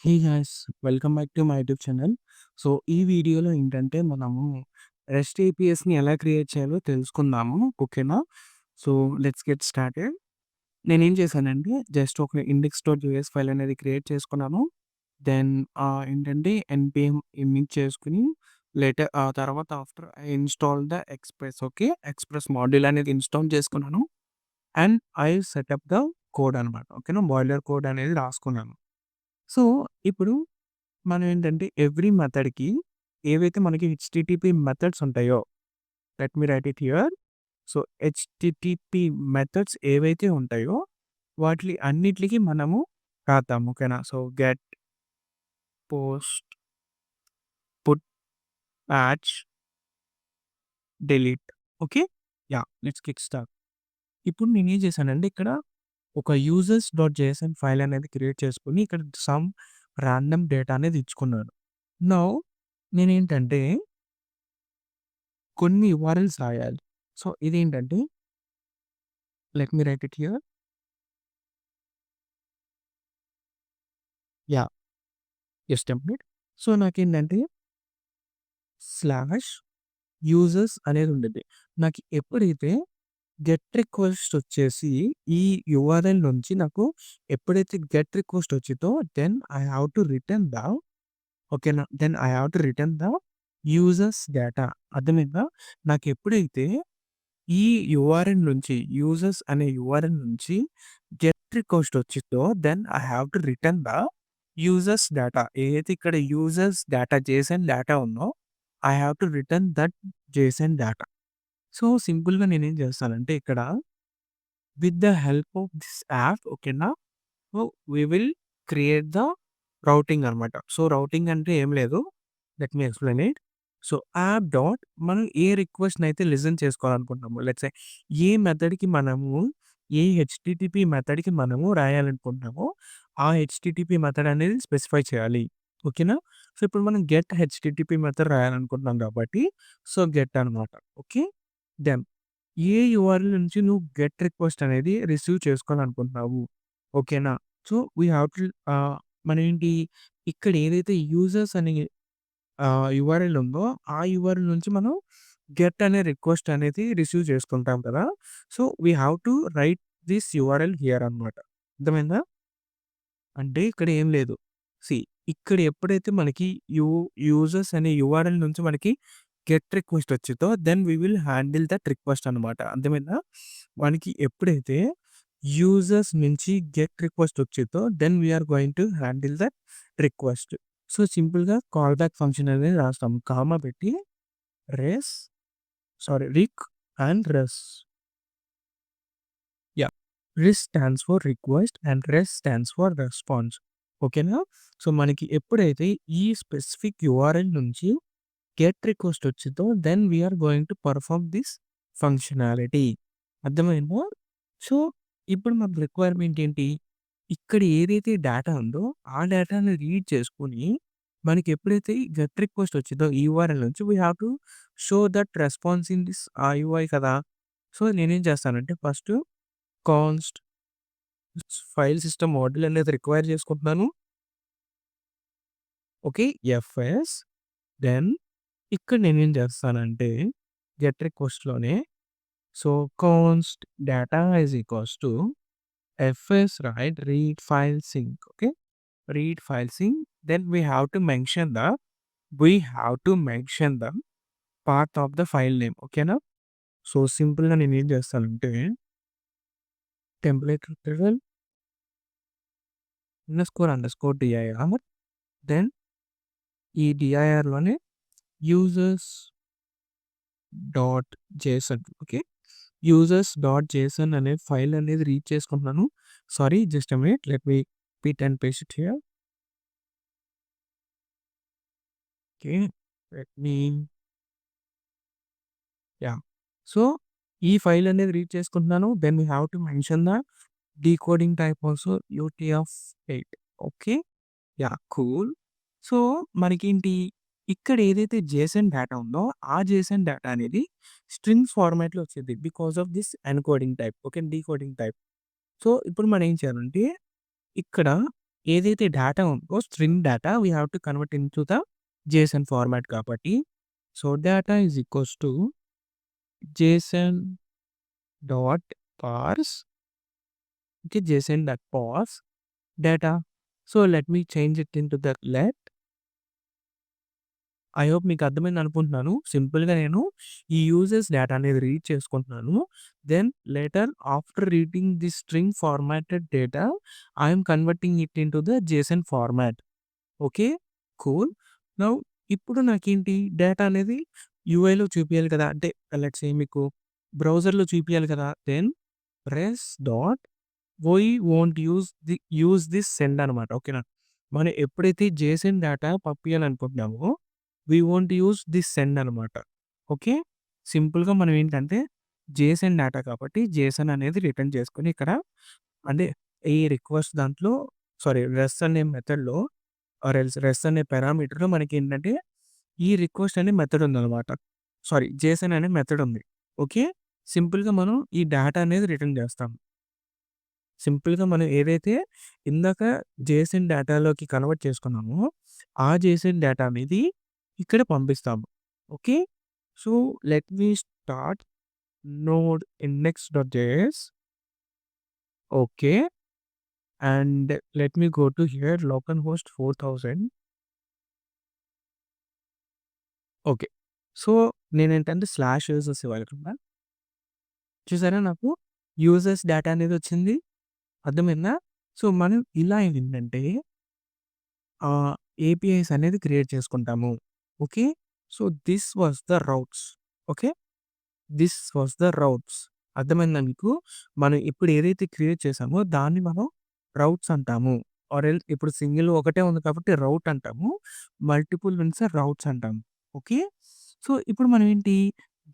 Hey guys, welcome back to my YouTube channel. So, ఈ వీడియోలో ఏంటంటే మనము రెస్ట్ ఏపీఎస్‌ని ఎలా క్రియేట్ చేయాలో తెలుసుకుందాము. ఓకేనా? So, let's get started. నేనేం చేశానంటే జస్ట్ ఒక index.js ఫైల్ అనేది క్రియేట్ చేసుకున్నాను. దెన్ ఏంటంటే ఎన్‌పిఎం ఇనిట్ చేసుకొని ఆ తర్వాత after I install the express. Okay. Express module అనేది ఇన్‌స్టాల్ చేసుకున్నాను. And I setup the code అనమాట. ఓకేనా? బాయిలర్ కోడ్ అనేది రాసుకున్నాను. సో, ఇప్పుడు మనం ఏంటంటే ఎవ్రీ మెథడ్‌కి ఏవైతే మనకి హెచ్‌టిటిపి మెథడ్స్ ఉంటాయో, let me right it here. So, HTTP methods ఏవైతే ఉంటాయో వాటిలి అన్నిట్లికి మనము రాద్దాం. ఓకేనా? So, get, post, put, patch, delete. Okay. Yeah! Let's kick start. ఇప్పుడు నేనేం చేశానంటే ఇక్కడ ఒక యూజర్స్.json ఫైల్ అనేది క్రియేట్ చేసుకొని ఇక్కడ సమ్ రాండమ్ డేటా అనేది ఇచ్చుకున్నాను. నౌ నేనేంటంటే కొన్ని యూఆర్ఎల్స్ రాయాలి. సో, ఇదేంటంటే let me right it here. Yeah! Just a minute. So, నాకేంటంటే స్లాష్ యూజర్స్ అనేది ఉండిద్ది. నాకు ఎప్పుడైతే గెట్ రిక్వెస్ట్ వచ్చేసి ఈ యూఆర్ఎల్ నుంచి నాకు ఎప్పుడైతే గెట్ రిక్వెస్ట్ వచ్చిద్దో then I have to return the ఓకేనా? Then I have to return the users data. అర్థమైందా? నాకెప్పుడైతే ఈ యూఆర్ఎల్ నుంచి యూజర్స్ అనే యూఆర్ఎల్ నుంచి గెట్ రిక్వెస్ట్ వచ్చిద్దో then I have to return the users data. ఏదైతే ఇక్కడ యూజర్స్ డేటా జేసన్ డేటా ఉందో I have to return that JSON data. So, సింపుల్‌గా నేనేం చేస్తానంటే ఇక్కడ with the help of this app ఓకేనా? So, we will create the routing అనమాట. So, routing అంటే ఏం లేదు. Let me explain it. So, app dot మనం ఏ రిక్వెస్ట్‌నయితే లిజన్ చేసుకోవాలనుకుంటున్నామో లెట్స్ సే ఏ మెథడ్‌కి మనము ఏ హెచ్‌టిటిపి మెథడ్‌కి మనము రాయాలనుకుంటున్నామో ఆ హెచ్‌టిటిపి మెథడ్ అనేది స్పెసిఫై చేయాలి. ఓకేనా? సో, ఇప్పుడు మనం గెట్ హెచ్‌టిటిపి మెథడ్ రాయాలనుకుంటున్నాం కాబట్టి సో, గెట్ అనమాట. ఓకే. డన్. ఏ యూఆర్ఎల్ నుంచి నువ్వు గెట్ రిక్వెస్ట్ అనేది రిసీవ్ చేసుకోవాలనుకుంటున్నావు. ఓకేనా? సో, వి హావ్ టు మనేంటి ఇక్కడ ఏదైతే యూజర్స్ అని యూఆర్ఎల్ ఉందో, ఆ యూఆర్ఎల్ నుంచి మనం గెట్ అనే రిక్వెస్ట్ అనేది రిసీవ్ చేసుకుంటాం కదా! So, we have to write this URL here అనమాట. అర్థమైందా? అంటే ఇక్కడ ఏం లేదు. సీ ఇక్కడ ఎప్పుడైతే మనకి యూ యూజర్స్ అనే యూఆర్ఎల్ నుంచి మనకి గెట్ రిక్వెస్ట్ వచ్చిద్దో then we will handle that request అనమాట. అర్థమైందా? మనకి ఎప్పుడైతే యూజర్స్ నుంచి గెట్ రిక్వెస్ట్ వచ్చిద్దో then we are going to handle that request. So, సింపుల్‌గా కాల్ బ్యాక్ ఫంక్షన్ అనేది రాస్తాం. కామా పెట్టి res req and res. Yeah! Req stands for request and res stands for response. ఓకేనా? సో, మనకి ఎప్పుడైతే ఈ స్పెసిఫిక్ యూఆర్ఎల్ నుంచి గెట్ రిక్వెస్ట్ వచ్చిద్దో then we are going to perform this functionality. అర్థమైందా? సో, ఇప్పుడు మన రిక్వైర్మెంట్ ఏంటి? ఇక్కడ ఏదైతే డేటా ఉందో ఆ డేటాని రీడ్ చేసుకొని మనకి ఎప్పుడైతే ఈ గెట్ రిక్వెస్ట్ వచ్చిద్దో ఈ యూఆర్ఎల్ నుంచి we have to show that response in this UI కదా! సో, నేనేం చేస్తానంటే first const file system model అనేది రిక్వైర్ చేసుకుంటున్నాను. ఓకే. ఎఫ్ఎస్ దెన్ ఇక్కడ నేనేం చేస్తానంటే గెట్ రిక్వెస్ట్‌లోనే so, const data is equals to FS right read file sync. Okay. Read file sync then we have to mention the path of the file name. ఓకేనా? So, సింపుల్‌గా నేనేం చేస్తానంటే template retrieval __dir then ఈ డిఐఆర్‌లోనే users JSON. Okay. యూజర్స్.json అనే file అనేది read చేసుకుంటున్నాను. Sorry just a minute let me put and paste it here. Okay. Let me yeah! So, ఈ ఫైల్ అనేది రీడ్ చేసుకుంటున్నాను. Then we have to mention the decoding type also UTF-8. Okay. Yeah! Cool. So, మనకేంటి ఇక్కడ ఏదైతే Jason data ఉందో ఆ Jason data అనేది strings ఫార్మాట్‌లో వచ్చిద్ది. Because of this encoding type. Okay. Decoding type. So, ఇప్పుడు మనం ఏం చేయాలంటే ఇక్కడ ఏదైతే డేటా ఉందో string data we have to convert into the JSON format కాబట్టి so data is equals to JSON dot parse okay JSON dot parse data so let me change it into the let I hope మీకు అర్థమైంది అనుకుంటున్నాను. సింపుల్‌గా నేను ఈ users data అనేది read చేసుకుంటున్నాను. Then later after reading the string formatted data I am converting it into the JSON format. Okay. Cool. Now ఇప్పుడు నాకేంటి డేటా అనేది యూఐలో చూపియాలి కదా! అంటే లెట్స్ సే మీకు బ్రౌజర్‌లో చూపియాలి కదా! Then press dot we won't use this send అనమాట. ఓకేనా? మనం ఎప్పుడైతే జేసన్ డేటా పంపియాలనుకుంటున్నామో we won't use this send అనమాట. ఓకే. సింపుల్‌గా మనం ఏంటంటే జేసన్ డేటా కాబట్టి జేసన్ అనేది రిటర్న్ చేసుకొని ఇక్కడ అంటే ఈ రిక్వెస్ట్ దాంట్లో సారీ రెస్ అనే మెథడ్‌లో ఆర్ ఎల్స్ రెస్ అనే పారామీటర్‌లో మనకేంటంటే ఈ రిక్వెస్ట్ అనే మెథడ్ ఉందనమాట. సారీ జేసన్ అనే మెథడ్ ఉంది. ఓకే. సింపుల్‌గా మనం ఈ డేటా అనేది రిటర్న్ చేస్తాం. సింపుల్‌గా మనం ఏదైతే ఇందాక జేసన్ డేటాలోకి కన్వర్ట్ చేసుకున్నామో, ఆ జేసన్ డేటా అనేది ఇక్కడ పంపిస్తాము. Okay. So, let me start node ఇండెక్స్.js. Okay. And let me go to here localhost 4000. Okay. So, నేనేంటంటే స్లాష్ యూజర్స్ ఇవ్వాలి ఇక్కడ. చూసారా నాకు యూజర్స్ డేటా అనేదొచ్చింది. అర్థమైందా? సో, మనం ఇలా ఏంటంటే ఆహ్, ఏపీఐస్ అనేది క్రియేట్ చేసుకుంటాము. Okay. So, this was the routes. Okay. This was the routes. అర్థమైందా మీకు? మనం ఇప్పుడు ఏదైతే క్రియేట్ చేసామో దాన్ని మనం రౌట్స్ అంటాము. ఆర్ ఎల్స్ ఇప్పుడు సింగిల్ ఒకటే ఉంది కాబట్టి రౌట్ అంటాము. మల్టిపుల్ ఉంటే రౌట్స్ అంటాము. ఓకే. సో, ఇప్పుడు మనం ఏంటి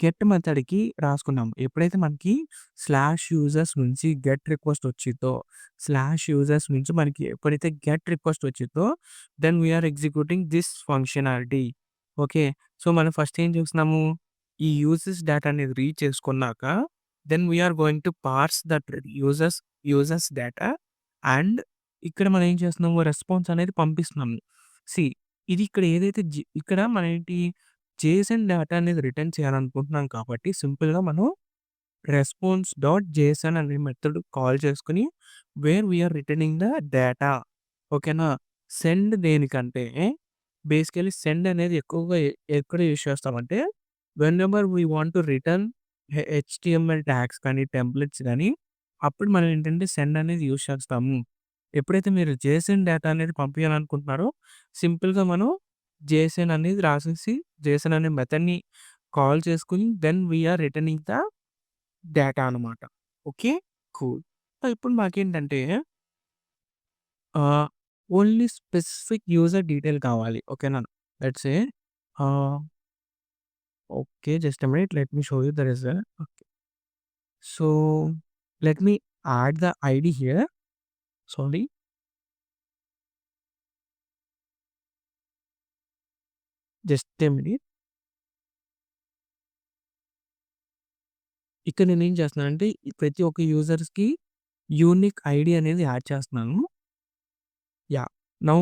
గెట్ మెథడ్‌కి రాసుకున్నాం. ఎప్పుడైతే మనకి స్లాష్ యూజర్స్ నుంచి గెట్ రిక్వెస్ట్ వచ్చిద్దో, స్లాష్ యూజర్స్ నుంచి మనకి ఎప్పుడైతే గెట్ రిక్వెస్ట్ వచ్చిద్దో then we are executing this functionality. Okay. So, మనం ఫస్ట్ ఏం చూస్తున్నాము ఈ యూజర్స్ డేటా అనేది రీడ్ చేసుకున్నాక then we are going to parse that users data and ఇక్కడ మనం ఏం చేస్తున్నాము రెస్పాన్స్ అనేది పంపిస్తున్నాము. సి ఇది ఇక్కడ ఏదైతే ఇక్కడ మనం ఏంటి జేసన్ డేటా అనేది రిటర్న్ చేయాలనుకుంటున్నాం కాబట్టి సింపుల్‌గా మనం రెస్పాన్స్ డాట్ జేసన్ అనే మెథడ్ కాల్ చేసుకొని where we're returning the data. ఓకేనా? సెండ్ దేనికంటే బేసికల్లీ సెండ్ అనేది ఎక్కువగా ఎక్కడ యూజ్ చేస్తామంటే whenever we want to return HTML tags కానీ, టెంప్లెట్స్ గానీ, అప్పుడు మనం ఏంటంటే సెండ్ అనేది యూజ్ చేస్తాము. ఎప్పుడైతే మీరు జేసన్ డేటా అనేది పంపియాలనుకుంటున్నారో సింపుల్‌గా మనం జేసన్ అనేది రాసేసి జేసన్ అనే మెథడ్‌ని కాల్ చేసుకొని then we are returning the data అనమాట. ఓకే. కూల్. సో, ఇప్పుడు మాకేంటంటే ఆహ్, ఓన్లీ స్పెసిఫిక్ యూజర్ డీటెయిల్ కావాలి. ఓకేనా? లెట్స్ సే ఆహ్, okay. Just a minute let me show you the result. Okay. So, let me add the ID here. Sorry. Just a minute. ఇక్కడ నేనేం చేస్తున్నానంటే, ఈ ప్రతి ఒక్క యూజర్స్‌కి యూనిక్ ఐడీ అనేది యాడ్ చేస్తున్నాను. Yeah! Now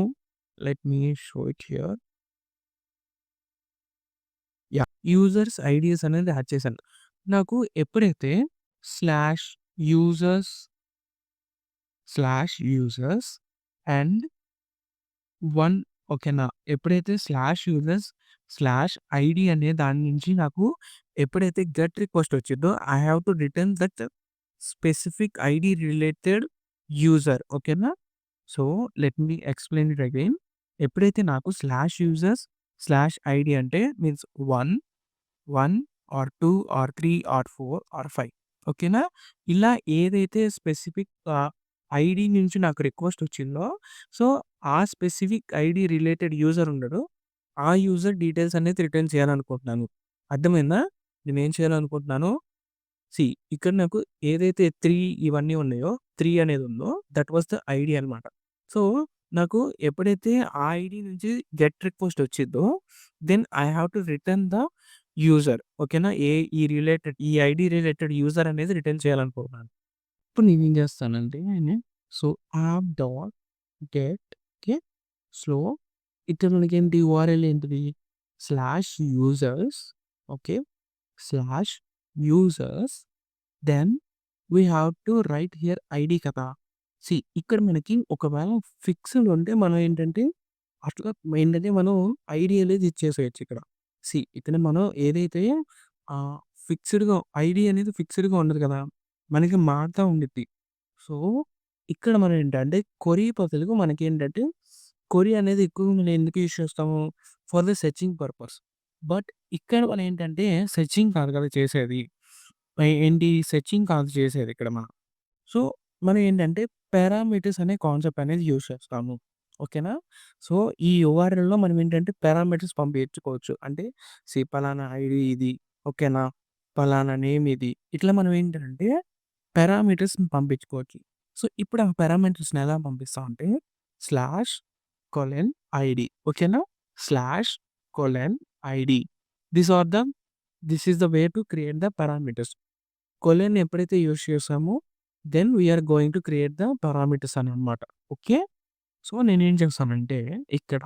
let me show it here. Yeah! Users IDs అనేది add చేశాను. నాకు ఎప్పుడైతే slash users, slash users and 1 ఓకేనా. ఎప్పుడైతే స్లాష్ యూజర్స్ స్లాష్ ఐడీ అనే దాని నుంచి నాకు ఎప్పుడైతే గెట్ రిక్వెస్ట్ వచ్చిద్దో I have to return that specific ID related user. ఓకేనా. So, let me explain it again. ఎప్పుడైతే నాకు స్లాష్ యూజర్స్ స్లాష్ ఐడీ అంటే means 1, 1 or 2 or 3 or 4 or 5 ఓకేనా. ఇలా ఏదైతే స్పెసిఫిక్ ఐడీ నుంచి నాకు రిక్వెస్ట్ వచ్చిందో సో ఆ స్పెసిఫిక్ ఐడీ రిలేటెడ్ యూజర్ ఉండడు. ఆ యూజర్ డీటెయిల్స్ అనేది రిటర్న్ చేయాలనుకుంటున్నాను. అర్థమైందా? నేనేం చేయాలనుకుంటున్నానో సీ ఇక్కడ నాకు ఏదైతే 3 ఇవన్నీ ఉన్నాయో 3 అనేది ఉందో దట్ వాస్ ద ఐడీ అనమాట. సో, నాకు ఎప్పుడైతే ఆ ఐడీ నుంచి గెట్ రిక్వెస్ట్ వచ్చిద్దో then I have to return the user. ఓకేనా. ఈ ఐడీ రిలేటెడ్ యూజర్ అనేది రిటర్న్ చేయాలనుకుంటున్నాను. ఇప్పుడు నేనేం చేస్తానంటే so, app dot get okay. So ఇక్కడ మనకేంటి యూఆర్ఎల్ ఏంటిది? Slash users okay. Slash users then we have to write here ID కదా! ఇక్కడ మనకి ఒకవేళ ఫిక్స్‌డ్ ఉంటే మనం ఏంటంటే అట్లా ఏంటంటే మనం ఐడీ అనేది ఇచ్చేసేయొచ్చు ఇక్కడ. ఇక్కడ మనం ఏదైతే ఆహ్, ఫిక్స్‌డ్‌గా ఐడీ అనేది ఫిక్స్‌డ్‌గా ఉండదు కదా! మనకి మారుతా ఉండిద్ది. సో, ఇక్కడ మనం ఏంటంటే క్వెరీ బదులుగా మనకేంటంటే క్వెరీ అనేది ఎక్కువగా మనం ఎందుకు యూజ్ చేస్తాము? For the searching purpose. But ఇక్కడ మనం ఏంటంటే సెర్చింగ్ కాదు కదా చేసేది. ఏంటి సెర్చింగ్ కాదు చేసేది ఇక్కడ మనం. సో, మనం ఏంటంటే పారామీటర్స్ అనే కాన్సెప్ట్ అనేది యూజ్ చేస్తాము. ఓకేనా? సో, ఈ యూఆర్ఎల్‌లో మనం ఏంటంటే పారామీటర్స్ పంపించుకోవచ్చు. అంటే పలానా ఐడీ ఇది. ఓకేనా? పలానా నేమ్ ఇది. ఇట్లా మనం ఏంటంటే పారామీటర్స్‌ని పంపించుకోవచ్చు. సో, ఇప్పుడు ఆ పారామీటర్స్‌ని ఎలా పంపిస్తామంటే స్లాష్ కొలన్ ఐడీ ఓకేనా? Slash colon ID. These are the this is the way to create the parameters. Colon ఎప్పుడైతే యూజ్ చేసామో then we are going to create the parameters అని అన్నమాట. ఓకే. సో, నేనేం చేస్తానంటే ఇక్కడ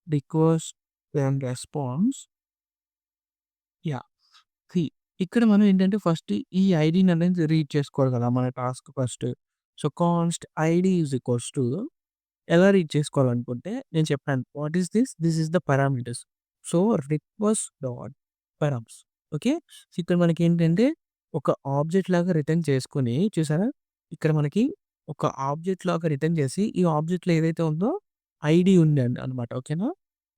request and response yeah! See ఇక్కడ మనం ఏంటంటే ఫస్ట్ ఈ ఐడీని అనేది రీడ్ చేసుకోవాలి కదా! మన task first. So, const ID is equals to ఎలా రీడ్ చేసుకోవాలనుకుంటే నేను చెప్పాను. What is this? This is the parameters. So, request dot params okay. So, ఇక్కడ మనకేంటంటే ఒక ఆబ్జెక్ట్ లాగా రిటర్న్ చేసుకొని చూసారా? ఇక్కడ మనకి ఒక ఆబ్జెక్ట్ లాగా రిటర్న్ చేసి ఈ ఆబ్జెక్ట్‌లో ఏదైతే ఉందో ఐడీ ఉంది అనమాట. ఓకేనా?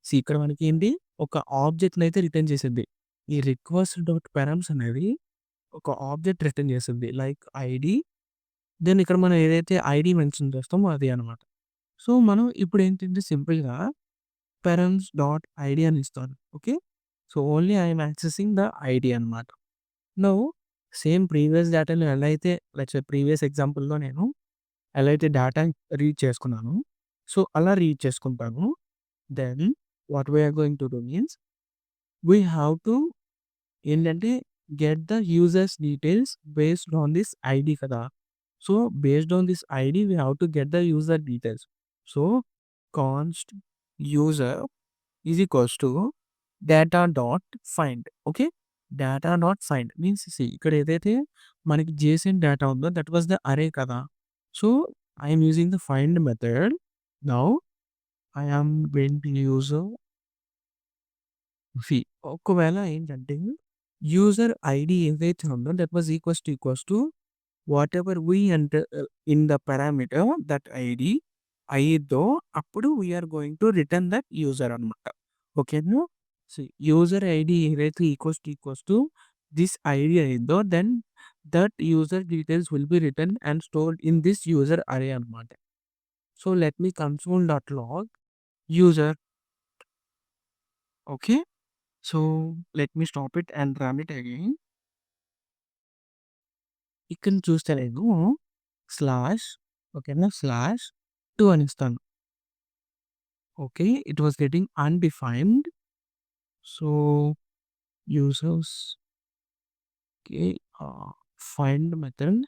ఇక్కడ మనకేంటి ఒక ఆబ్జెక్ట్‌నయితే రిటర్న్ చేసిద్ది. ఈ రిక్వెస్ట్ డాట్ పారామ్స్ అనేది ఒక ఆబ్జెక్ట్ రిటర్న్ చేసిద్ది. లైక్ ఐడీ దెన్ ఇక్కడ మనం ఏదైతే ఐడీ మెన్షన్ చేస్తామో అది అనమాట. సో, మనం ఇప్పుడేంటంటే సింపుల్‌గా పేరెంట్స్ డాట్ ఐడీ అని ఇస్తాను. Okay. So, only I am accessing the ID అనమాట. నౌ సేమ్ ప్రీవియస్ డేటాలో ఎలా అయితే ప్రీవియస్ ఎగ్జాంపుల్‌లో నేను ఎలా అయితే డేటా రీడ్ చేసుకున్నానో, సో, అలా రీడ్ చేసుకుంటాను. Then what we are going to do means we have to ఏంటంటే get the users details based on this ID కదా! So, based on this ID we have to get the user details. So, const user is equals to data dot find okay. Data dot find means ఇక్కడ ఏదైతే మనకి JSON data ఉందో that was the array కదా! So, I am using the find method. Now I am going to use see ఒకవేళ ఏంటంటే user ID ఏదైతే ఉందో that was equals to whatever we enter in the parameter that ID అయ్యిద్దో అప్పుడు we are going to return that user అనమాట. ఓకేనా? User ID ఏదైతే equals to this ID అయ్యిద్దో then that user details will be return and stored in this user array అనమాట. So, let me console dot log user okay. So, let me stop it and run it again. ఇక్కడ చూస్తే నేను slash ఓకేనా? Slash 2 అని ఇస్తాను. Okay. It was getting undefined. So, users okay. Ah, find method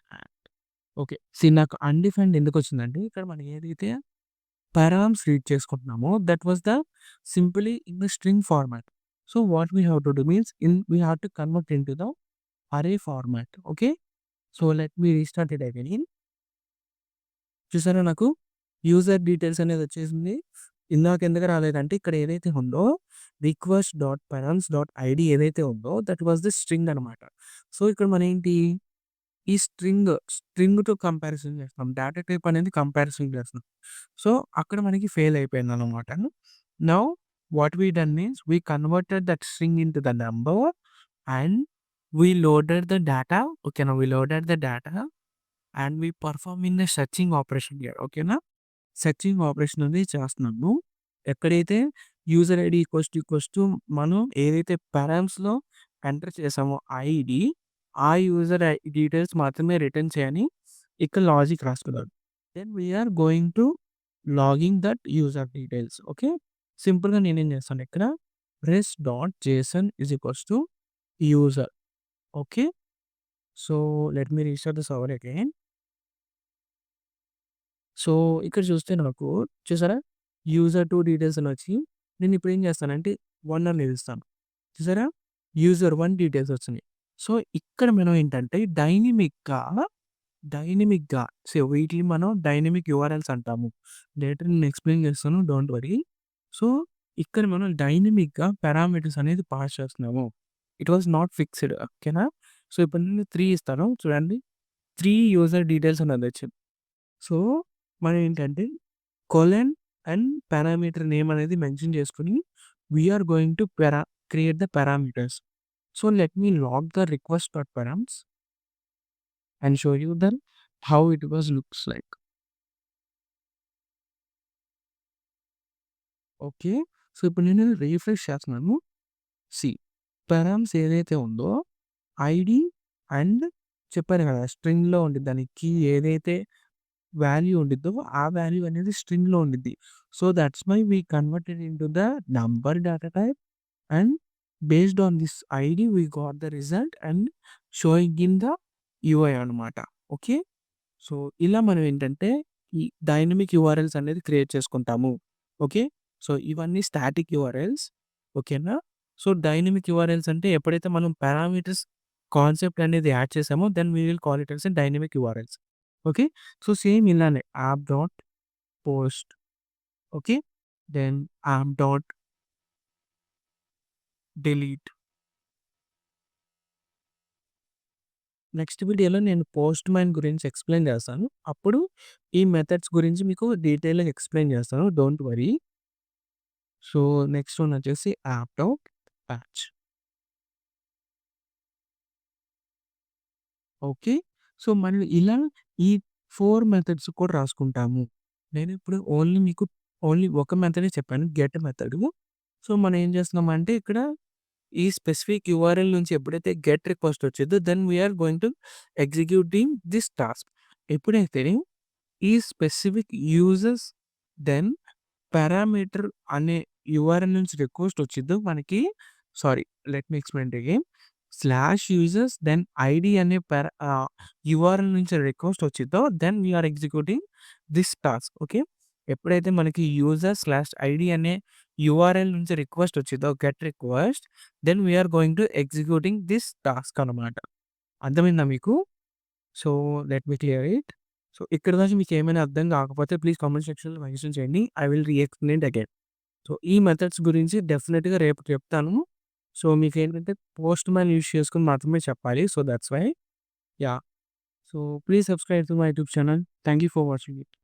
okay. నాకు undefined ఎందుకొచ్చిందంటే ఇక్కడ మనం ఏదైతే పారామ్స్ రీడ్ చేసుకుంటున్నామో that was the simply in the string format. So, what we have to do means we have to convert into the array format okay. So, let me restart it again. చూసారా నాకు user details అనేది వచ్చేసింది. ఇందాక ఎందుకు రాలేదంటే ఇక్కడ ఏదైతే ఉందో request dot params dot ID ఏదైతే ఉందో దట్ వాస్ ద స్ట్రింగ్ అనమాట. సో, ఇక్కడ మనం ఏంటి ఈ స్ట్రింగ్‌తో కంపారిజన్ చేస్తాం. డేటా టైప్ అనేది కంపారిజన్ చేస్తాం. సో, అక్కడ మనకి ఫెయిల్ అయిపోయిందనమాట. Now what we done means we converted that string into the number and we loaded the data ఓకేనా? We loaded the data and we performing the searching operation here ఓకేనా? Searching operation అనేది చేస్తున్నాము. ఎక్కడైతే user ID equals to మనం ఏదైతే పారామ్స్‌లో enter చేసామో ID, ఆ యూజర్ డీటెయిల్స్ మాత్రమే రిటర్న్ చేయని ఇక్కడ లాజిక్ రాసుకున్నాడు. Then we are going to logging that user details okay. సింపుల్‌గా నేనేం చేస్తాను ఇక్కడ res dot JSON is equals to user okay. So, let me restart the server again. So, ఇక్కడ చూస్తే నాకు చూసారా? యూజర్ 2 డీటెయిల్స్ అనొచ్చి నేనిప్పుడు ఏం చేస్తానంటే 1 అనేది ఇస్తాను. చూసారా? User 1 details వచ్చినియి. సో, ఇక్కడ మనం ఏంటంటే డైనమిక్‌గా వీటిని మనం డైనమిక్ యూఆర్ఎల్స్ అంటాము. లేటర్ నేను ఎక్స్‌ప్లెయిన్ చేస్తాను. Don't worry. సో, ఇక్కడ మనం డైనమిక్‌గా పారామీటర్స్ అనేది పాస్ చేస్తున్నాము. It was not fixed. ఓకేనా? సో, ఇప్పుడు నేను 3 ఇస్తాను. చూడండి. 3 యూజర్ డీటెయిల్స్ అనేదొచ్చింది. సో, మనం ఏంటంటే కొలన్ అండ్ పారామీటర్ నేమ్ అనేది మెన్షన్ చేసుకొని we are going to create the parameters. So, let me log the request dot params and show you then how it was looks like. Okay. So, ఇప్పుడు నేను refresh చేస్తున్నాను. See పారామ్స్ ఏదైతే ఉందో ID and చెప్పాను కదా! స్ట్రింగ్‌లో ఉండిద్ది. దాని కీ ఏదైతే వాల్యూ ఉండిద్దో ఆ వాల్యూ అనేది స్ట్రింగ్‌లో ఉండిద్ది. So, that's why we converted into the number data type and based on this ID we got the result and showing in the UI అనమాట. ఓకే. సో, ఇలా మనం ఏంటంటే ఈ డైనమిక్ యూఆర్ఎల్స్ అనేది క్రియేట్ చేసుకుంటాము. ఓకే. సో, ఇవన్నీ static URLs. ఓకేనా? So, dynamic URLs అంటే ఎప్పుడైతే మనం పారామీటర్స్ కాన్సెప్ట్ అనేది యాడ్ చేసామో then we will call it as a dynamic URLs. Okay. So, same ఇలానే app dot post. Okay. Then app dot delete. Next వీడియోలో నేను పోస్ట్ మ్యాన్ గురించి ఎక్స్‌ప్లెయిన్ చేస్తాను. అప్పుడు ఈ మెథడ్స్ గురించి మీకు డీటెయిల్‌గా ఎక్స్‌ప్లెయిన్ చేస్తాను. Don't worry. So, next one వచ్చేసి app dot patch. Okay. So, మనం ఇలా ఈ 4 మెథడ్స్ కూడా రాసుకుంటాము. నేనిప్పుడు ఓన్లీ ఒక మెథడే చెప్పాను. Get method. సో, మనం ఏం చేస్తున్నామంటే ఇక్కడ ఈ స్పెసిఫిక్ యూఆర్ఎల్ నుంచి ఎప్పుడైతే గెట్ రిక్వెస్ట్ వచ్చిద్దో then we are going to executing this task. ఎప్పుడైతే ఈ స్పెసిఫిక్ యూజర్స్ దెన్ పారామీటర్ అనే యూఆర్ఎల్ నుంచి రిక్వెస్ట్ వచ్చిద్దో మనకి sorry let me explain it again. Slash users then ID అనే యూఆర్ఎల్ నుంచి రిక్వెస్ట్ వచ్చిద్దో then we are executing this task. Okay. ఎప్పుడైతే మనకి యూజర్ స్లాష్ ఐడీ అనే యూఆర్ఎల్ నుంచి రిక్వెస్ట్ వచ్చిద్దో get request then we are going to executing this task అనమాట. అర్థమైందా మీకు? So, let me clear it. So, ఇక్కడి దాకా మీకేమైనా అర్థం కాకపోతే ప్లీజ్ కామెంట్ సెక్షన్‌లో మెన్షన్ చేయండి. I will explain it again. So, ఈ మెథడ్స్ గురించి డెఫినిట్‌గా రేపు చెప్తాను. సో, మీకేంటంటే పోస్ట్ మ్యాన్ యూజ్ చేసుకొని మాత్రమే చెప్పాలి. So, that's why. Yeah! So, please subscribe to my YouTube channel. Thank you for watching it.